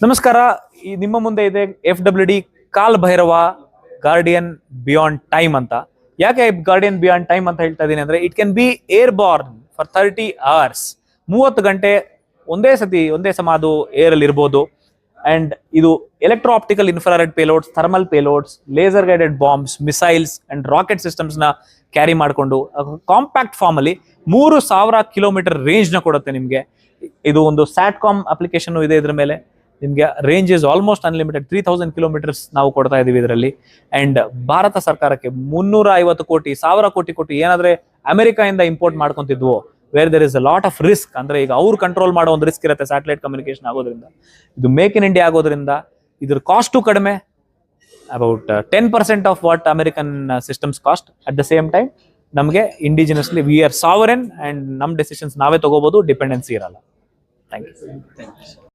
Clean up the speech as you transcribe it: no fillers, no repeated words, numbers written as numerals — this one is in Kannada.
ನಮಸ್ಕಾರ. ನಿಮ್ಮ ಮುಂದೆ ಇದೆ FWD ಕಾಲ್ ಭೈರವ ಗಾರ್ಡಿಯನ್ ಬಿಯಾಂಡ್ ಟೈಮ್ ಅಂತ. ಯಾಕೆ ಗಾರ್ಡಿಯನ್ ಬಿಯಾಂಡ್ ಟೈಮ್ ಅಂತ ಹೇಳ್ತಾ ಇದೀನಿ ಅಂದ್ರೆ, it can be air Born for 30 hours. 30 ಗಂಟೆ ಒಂದೇ ಸಮ ಅದು ಏರ್ ಅಲ್ಲಿ ಇರ್ಬೋದು. ಅಂಡ್ ಇದು electro optical infrared payloads, thermal payloads, laser guided bombs, missiles and rocket systems ನ ಕ್ಯಾರಿ ಮಾಡಿಕೊಂಡು ಕಾಂಪ್ಯಾಕ್ಟ್ ಫಾರ್ಮ್ ಅಲ್ಲಿ 3000 ಕಿಲೋಮೀಟರ್ ರೇಂಜ್ ನ ಕೊಡುತ್ತೆ ನಿಮ್ಗೆ. ಇದು ಒಂದು ಸ್ಯಾಟ್ಕಾಮ್ ಅಪ್ಲಿಕೇಶನ್ ಇದೆ. ಇದ್ರ ಮೇಲೆ ನಿಮ್ಗೆ range is almost unlimited. 3000 kilometres ನಾವು ಕೊಡ್ತಾ ಇದೀವಿ ಇದರಲ್ಲಿ. ಅಂಡ್ ಭಾರತ ಸರ್ಕಾರಕ್ಕೆ 350 ಕೋಟಿ 1000 ಕೋಟಿ ಏನಾದ್ರೆ ಅಮೆರಿಕಾಯಿಂದ ಇಂಪೋರ್ಟ್ ಮಾಡ್ಕೊಂತಿದ್ವು, where there is a lot of risk. ಅಂದ್ರೆ ಈಗ ಅವ್ರು ಕಂಟ್ರೋಲ್ ಮಾಡೋ ಒಂದು ರಿಸ್ಕ್ ಇರುತ್ತೆ ಸ್ಯಾಟಲೈಟ್ ಕಮ್ಯುನಿಕೇಶನ್ ಆಗೋದ್ರಿಂದ. ಇದು ಮೇಕ್ ಇನ್ ಇಂಡಿಯಾ ಆಗೋದ್ರಿಂದ ಇದ್ರ ಕಾಸ್ಟು ಕಡಿಮೆ, about 10% of what American systems cost. At the same time ನಮಗೆ indigenously we are sovereign and ನಮ್ ಡೆಸಿಷನ್ಸ್ ನಾವೇ ತಗೋಬಹುದು, ಡಿಪೆಂಡೆನ್ಸಿ ಇರಲ್ಲ. Thank you.